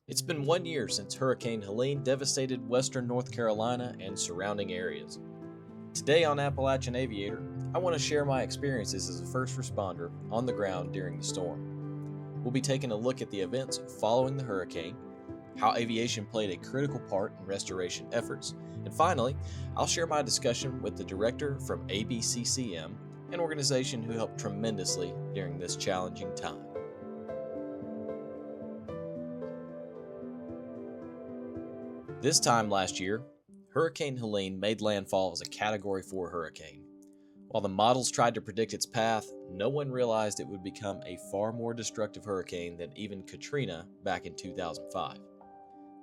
It's been 1 year since Hurricane Helene devastated western North Carolina and surrounding areas. Today on Appalachian Aviator, I want to share my experiences as a first responder on the ground during the storm. We'll be taking a look at the events following the hurricane, how aviation played a critical part in restoration efforts, and finally, I'll share my discussion with the director from ABCCM, an organization who helped tremendously during this challenging time. This time last year, Hurricane Helene made landfall as a Category 4 hurricane. While the models tried to predict its path, no one realized it would become a far more destructive hurricane than even Katrina back in 2005.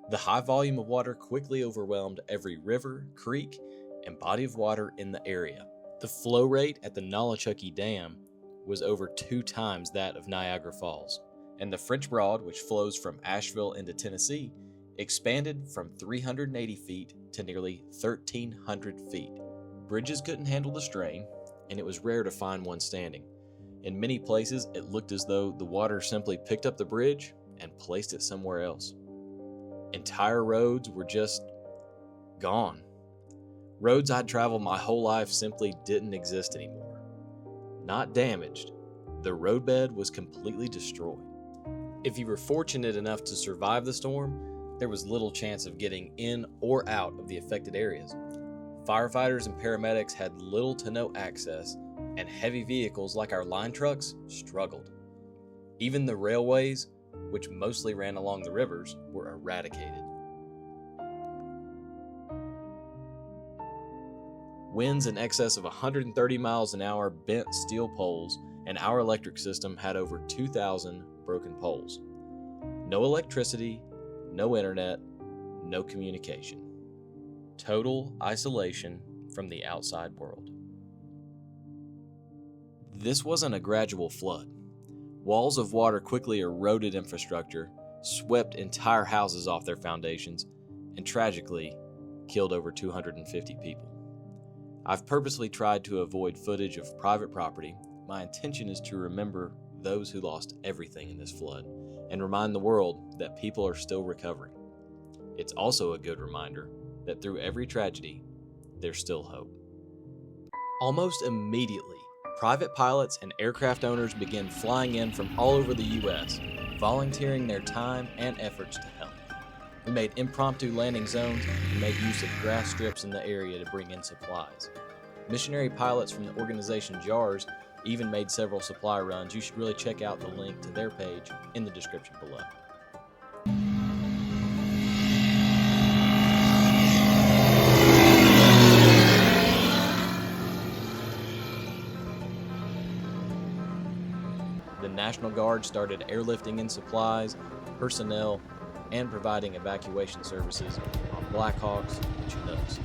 The high volume of water quickly overwhelmed every river, creek, and body of water in the area. The flow rate at the Nolichucky Dam was over 2 times that of Niagara Falls, and the French Broad, which flows from Asheville into Tennessee, expanded from 380 feet to nearly 1,300 feet. Bridges couldn't handle the strain, and it was rare to find one standing. In many places, it looked as though the water simply picked up the bridge and placed it somewhere else. Entire roads were just gone. Roads I'd traveled my whole life simply didn't exist anymore. Not damaged, the roadbed was completely destroyed. If you were fortunate enough to survive the storm, there was little chance of getting in or out of the affected areas. Firefighters and paramedics had little to no access, and heavy vehicles like our line trucks struggled. Even the railways, which mostly ran along the rivers, were eradicated. Winds in excess of 130 miles an hour bent steel poles, and our electric system had over 2,000 broken poles. No electricity, no internet, no communication. Total isolation from the outside world. This wasn't a gradual flood. Walls of water quickly eroded infrastructure, swept entire houses off their foundations, and tragically killed over 250 people. I've purposely tried to avoid footage of private property. My intention is to remember those who lost everything in this flood and remind the world that people are still recovering. It's also a good reminder that through every tragedy, there's still hope. Almost immediately, private pilots and aircraft owners began flying in from all over the U.S., volunteering their time and efforts to help. We made impromptu landing zones and made use of grass strips in the area to bring in supplies. Missionary pilots from the organization JARS even made several supply runs. You should really check out the link to their page in the description below. The National Guard started airlifting in supplies, personnel, and providing evacuation services on Blackhawks and Chinooks.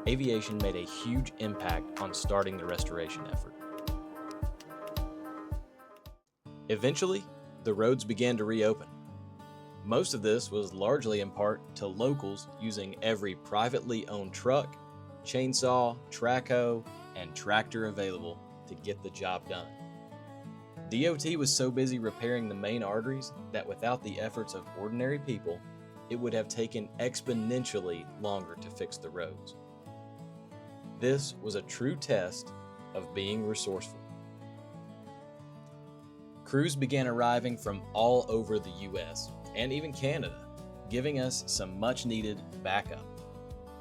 Aviation made a huge impact on starting the restoration effort. Eventually, the roads began to reopen. Most of this was largely in part to locals using every privately owned truck, chainsaw, trackhoe, and tractor available to get the job done. DOT was so busy repairing the main arteries that without the efforts of ordinary people, it would have taken exponentially longer to fix the roads. This was a true test of being resourceful. Crews began arriving from all over the US and even Canada, giving us some much needed backup.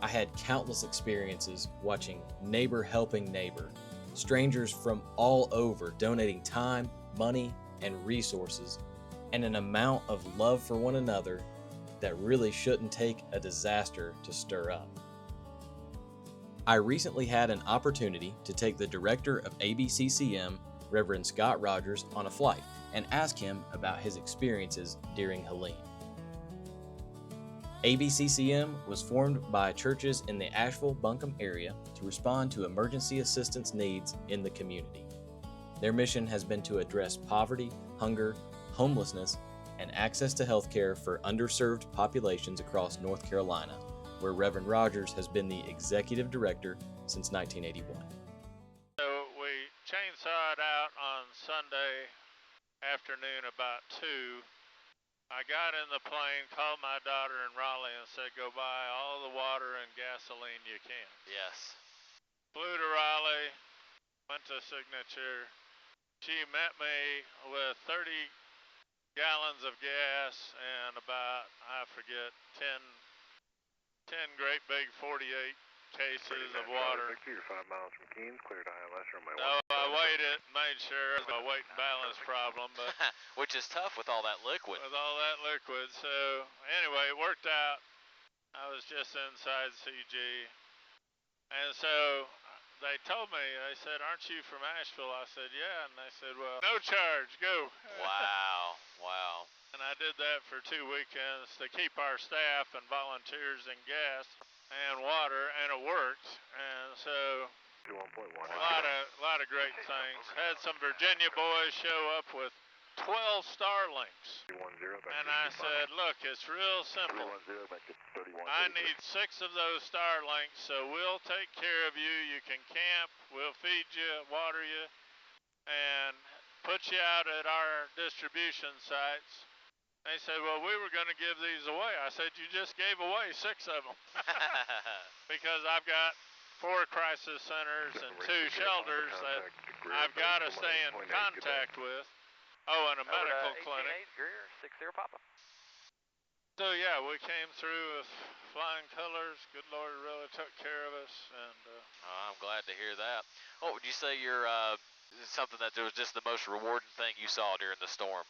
I had countless experiences watching neighbor helping neighbor, strangers from all over donating time, money, and resources, and an amount of love for one another that really shouldn't take a disaster to stir up. I recently had an opportunity to take the director of ABCCM, Reverend Scott Rogers, on a flight and ask him about his experiences during Helene. ABCCM was formed by churches in the Asheville-Buncombe area to respond to emergency assistance needs in the community. Their mission has been to address poverty, hunger, homelessness, and access to health care for underserved populations across North Carolina, where Reverend Rogers has been the executive director since 1981. So we chainsawed out on Sunday afternoon about 2, I got in the plane, called my daughter in Raleigh and said, go buy all the water and gasoline you can. Yes. Flew to Raleigh, went to Signature. She met me with 30 gallons of gas and about, I forget, 10 great big 48 cases of water. You're 5 miles from Keene, cleared ILS runway 1. So I waited, made sure it was a weight and balance problem, but Which is tough with all that liquid. So anyway, it worked out. I was just inside CG, and so they told me, they said, aren't you from Asheville? I said, yeah, and they said, well, no charge, go. Wow. And I did that for 2 weekends to keep our staff and volunteers in gas and water, and it worked. And so 1.1. a lot of great things. Had some Virginia boys show up with 12 Starlinks. And I said, look, it's real simple. I need 6 of those Starlinks, so we'll take care of you. You can camp, we'll feed you, water you, and put you out at our distribution sites. They said, well, we were going to give these away. I said, you just gave away 6 of them. Because I've got 4 crisis centers and 2 shelters that I've got to stay in contact with. Oh, and a medical clinic. 60 Papa. So yeah, we came through with flying colors. Good Lord really took care of us, and I'm glad to hear that. What would you say your something that was just the most rewarding thing you saw during the storm?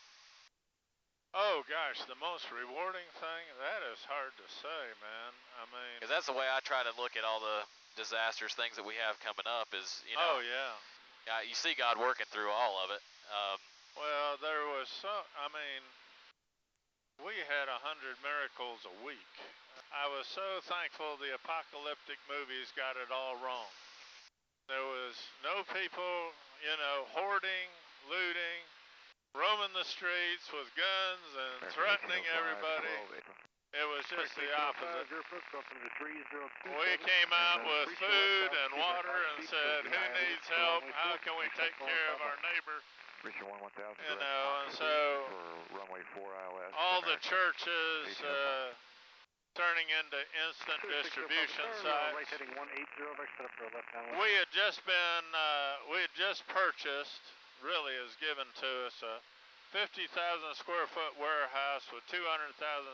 oh gosh, the most rewarding thing, that is hard to say, man. I mean, Because that's the way I try to look at all the disasters, things that we have coming up is, you know. oh yeah. You see God working through all of it. Well, there was we had 100 miracles a week. I was so thankful the apocalyptic movies got it all wrong. There was no people, hoarding, looting, roaming the streets with guns and threatening everybody. It was just the opposite. We came out with food and water and said, who needs help? How can we take care of our neighbor? And so all the churches turning into instant distribution sites. We had just purchased, really is given to us, a 50,000 square foot warehouse with 200,000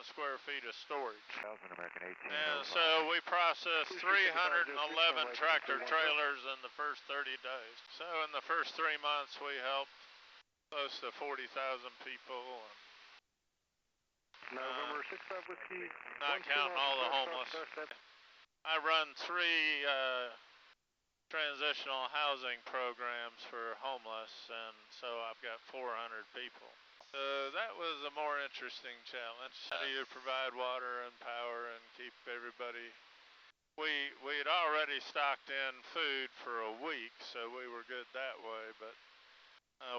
square feet of storage. And so we processed 311 tractor trailers in the first 30 days. So in the first 3 months we helped close to 40,000 people. Not counting all the homeless. I run 3 transitional housing programs for homeless, and so I've got 400 people. So that was a more interesting challenge. How do you provide water and power and keep everybody? We had already stocked in food for a week, so we were good that way, but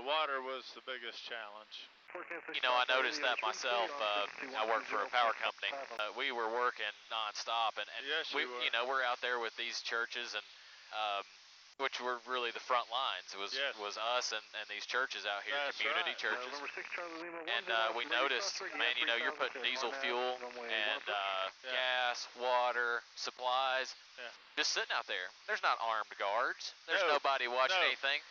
water was the biggest challenge. I noticed that myself. I work for a power company. We were working nonstop, and yes, we're out there with these churches, and which were really the front lines. It was us and these churches out here, That's community right. churches. And we noticed, man, you're putting diesel fuel and gas, water, supplies, just sitting out there. There's not armed guards. There's nobody watching anything.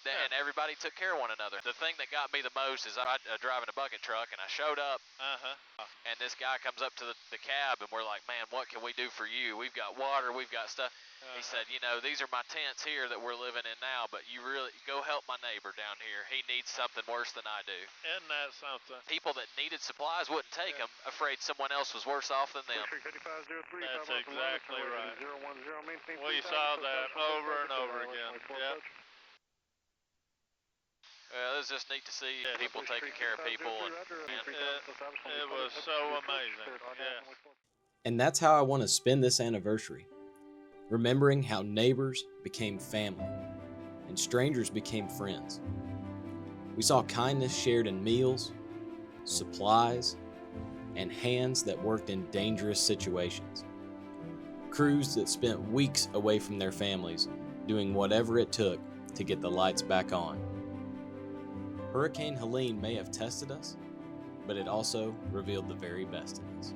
And everybody took care of one another. The thing that got me the most is I driving a bucket truck, and I showed up, and this guy comes up to the cab, and we're like, man, what can we do for you? We've got water, we've got stuff. He said, these are my tents here that we're living in now, but you really go help my neighbor down here. He needs something worse than I do. Isn't that something? People that needed supplies wouldn't take them, afraid someone else was worse off than them. That's exactly right. We saw that over and over again. Yeah. Well, it was just neat to see people taking care of people. It was so amazing. Yeah. And that's how I want to spend this anniversary. Remembering how neighbors became family and strangers became friends. We saw kindness shared in meals, supplies, and hands that worked in dangerous situations. Crews that spent weeks away from their families doing whatever it took to get the lights back on. Hurricane Helene may have tested us, but it also revealed the very best in us.